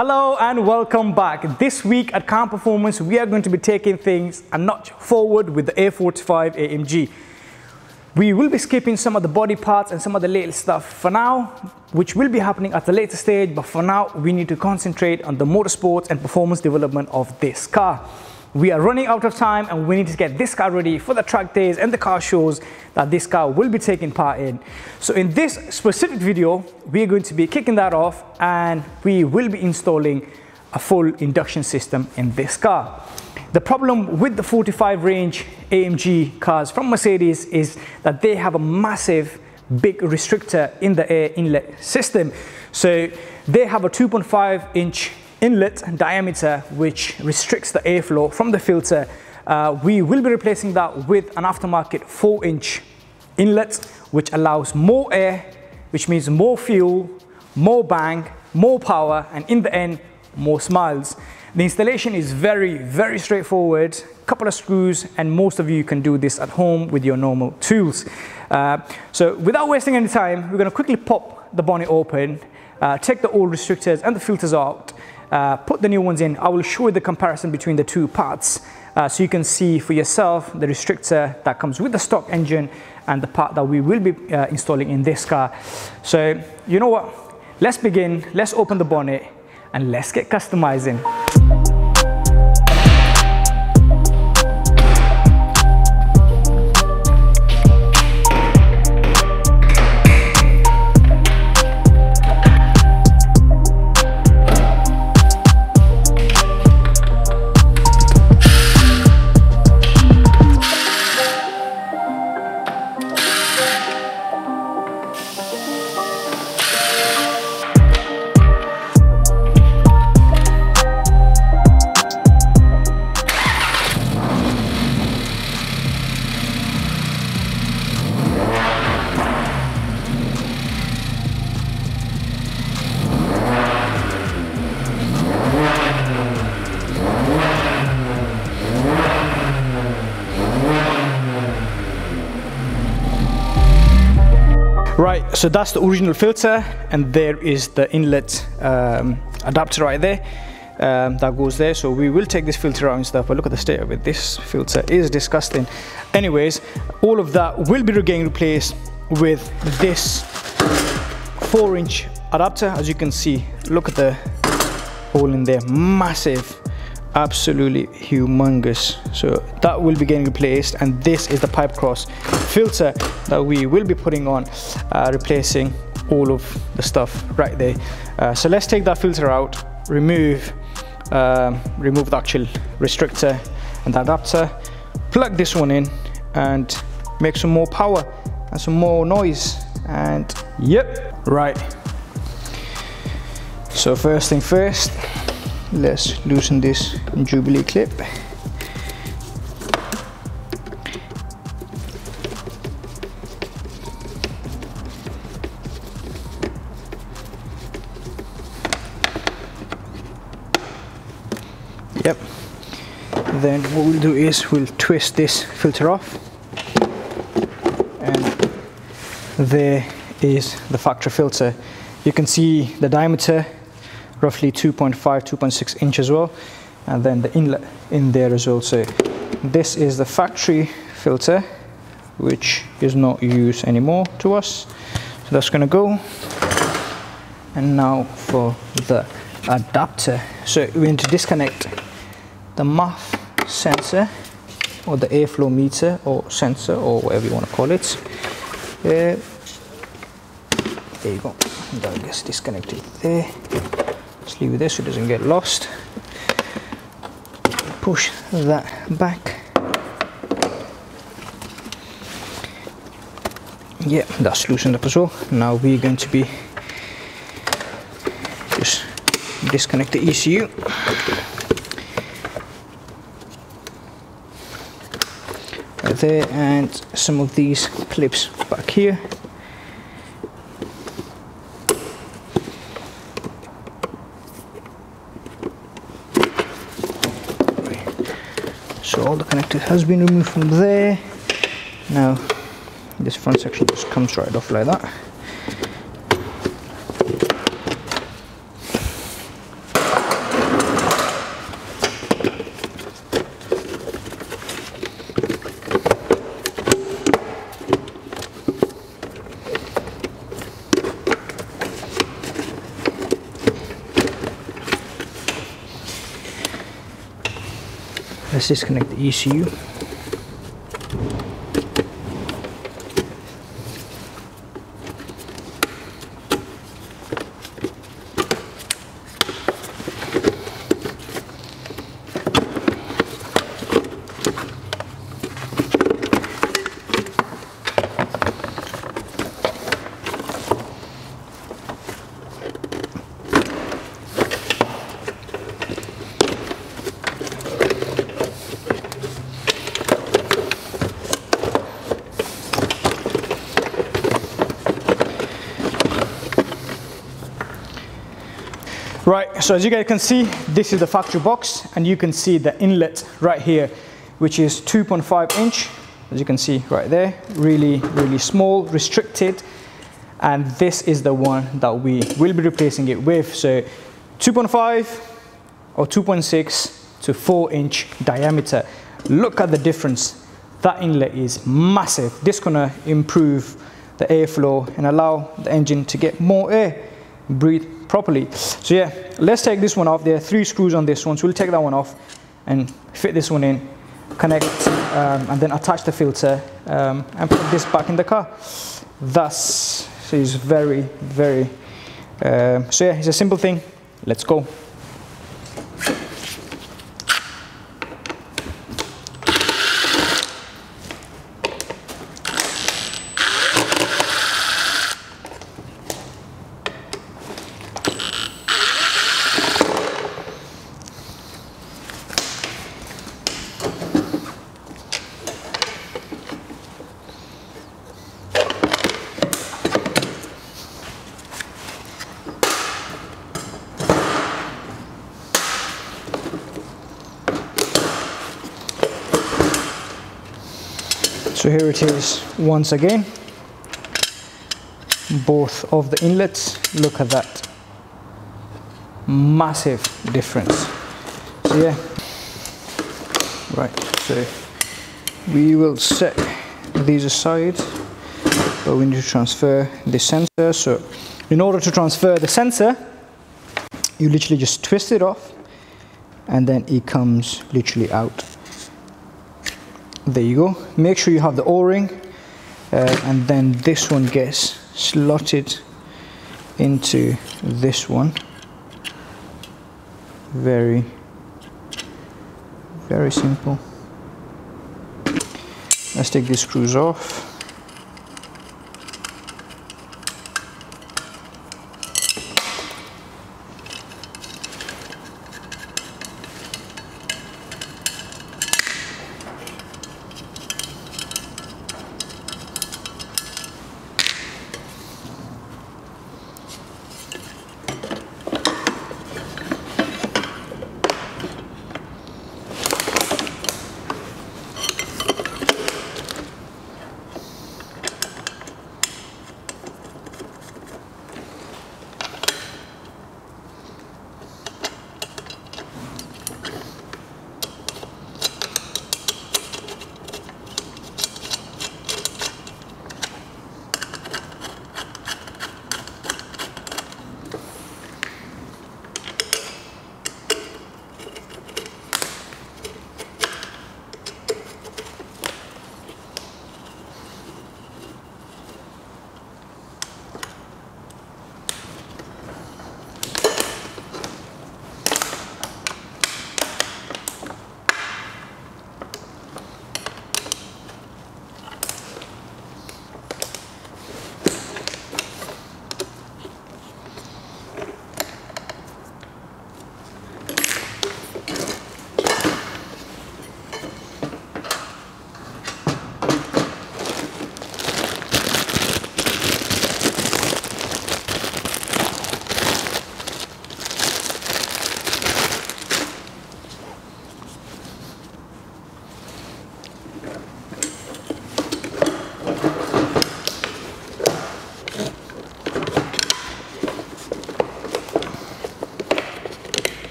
Hello and welcome back. This week at Car Performance, we are going to be taking things a notch forward with the A45 AMG. We will be skipping some of the body parts and some of the little stuff for now, which will be happening at a later stage, but for now we need to concentrate on the motorsports and performance development of this car. We are running out of time and we need to get this car ready for the track days and the car shows that this car will be taking part in. So in this specific video, we are going to be kicking that off and we will be installing a full induction system in this car. The problem with the 45 range AMG cars from Mercedes is that they have a massive big restrictor in the air inlet system. So they have a 2.5 inch inlet diameter which restricts the airflow from the filter. We will be replacing that with an aftermarket 4-inch inlet which allows more air, which means more fuel, more bang, more power, and in the end more smiles. The installation is very straightforward. Couple of screws and most of you can do this at home with your normal tools. So without wasting any time, we're going to quickly pop the bonnet open, take the old restrictors and the filters out, put the new ones in. I will show you the comparison between the two parts so you can see for yourself the restrictor that comes with the stock engine and the part that we will be installing in this car. So you know what, let's begin, let's open the bonnet and let's get customizing. Right, so that's the original filter and there is the inlet adapter right there that goes there. So we will take this filter out and stuff, but look at the state of it. This filter is disgusting. Anyways, all of that will be getting replaced with this 4-inch adapter. As you can see, look at the hole in there, massive, absolutely humongous. So that will be getting replaced, and this is the pipe cross filter that we will be putting on, replacing all of the stuff right there. So let's take that filter out, remove the actual restrictor and the adapter, plug this one in and make some more power and some more noise. And yep, right, so first thing first, let's loosen this Jubilee clip. Yep. Then what we'll do is we'll twist this filter off, and there is the factory filter. You can see the diameter, roughly 2.5, 2.6 inch as well, and then the inlet in there as well. So this is the factory filter, which is not used anymore to us. So that's going to go. And now for the adapter. So we need to disconnect the MAF sensor or the airflow meter or sensor or whatever you want to call it. There you go. That gets disconnected there. Let's leave it there so it doesn't get lost. Push that back. Yeah, that's loosened up as well. Now we're going to be just disconnect the ECU. Right there, and some of these clips back here. So all the connector has been removed from there. Now this front section just comes right off like that. Let's disconnect the ECU. Right, so as you guys can see, this is the factory box, and you can see the inlet right here, which is 2.5 inch. As you can see right there, really, really small, restricted. And this is the one that we will be replacing it with. So 2.5 or 2.6 to 4 inch diameter. Look at the difference. That inlet is massive. This is gonna improve the airflow and allow the engine to get more air, breathe properly. So yeah, let's take this one off. There are 3 screws on this one, so we'll take that one off and fit this one in, connect, and then attach the filter and put this back in the car. Thus, so it's very, very, so yeah, it's a simple thing. Let's go. So here it is once again, both of the inlets. Look at that, massive difference. So yeah, right, so we will set these aside, but we need to transfer the sensor. So in order to transfer the sensor, you literally just twist it off and then it comes literally out. There you go. Make sure you have the O-ring, and then this one gets slotted into this one. Very, very simple. Let's take these screws off.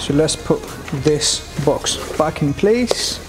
So let's put this box back in place.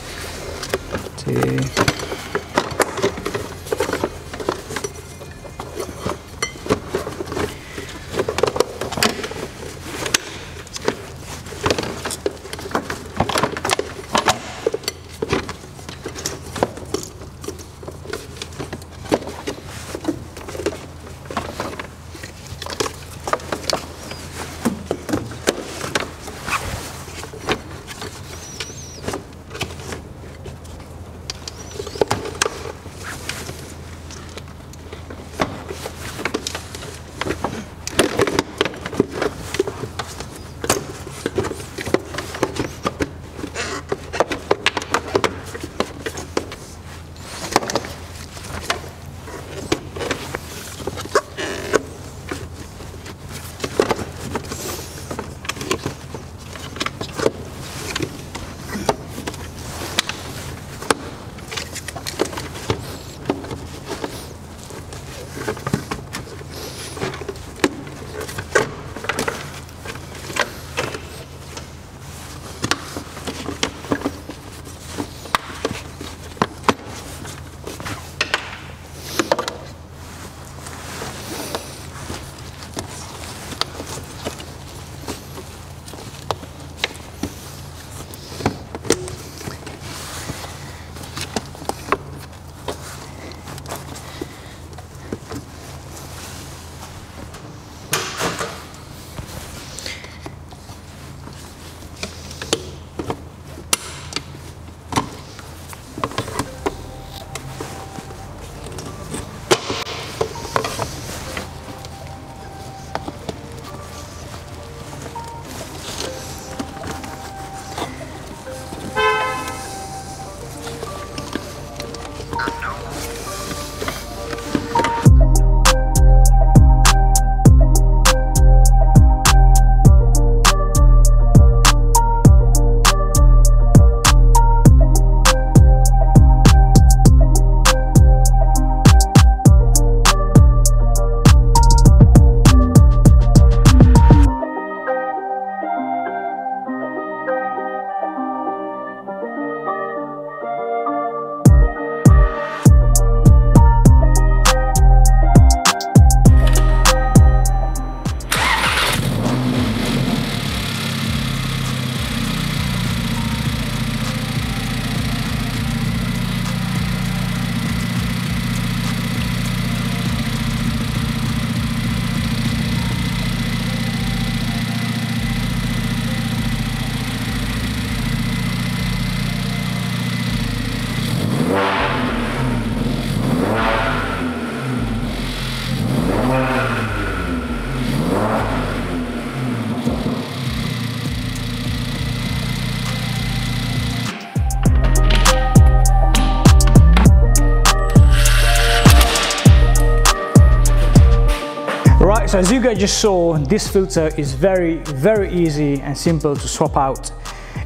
Right, so as you guys just saw, this filter is very easy and simple to swap out.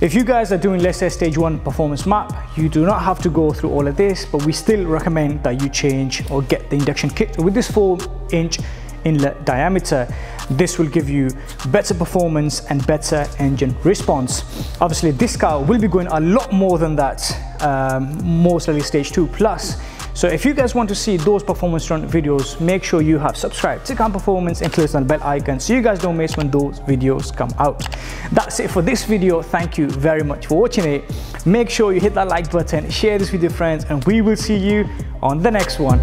If you guys are doing, let's say, stage 1 performance map, you do not have to go through all of this, but we still recommend that you change or get the induction kit with this 4-inch inlet diameter. This will give you better performance and better engine response. Obviously this car will be going a lot more than that, most likely stage 2 plus. So if you guys want to see those performance run videos, make sure you have subscribed to Car Performance and click on the bell icon so you guys don't miss when those videos come out. That's it for this video. Thank you very much for watching it. Make sure you hit that like button, share this with your friends, and we will see you on the next one.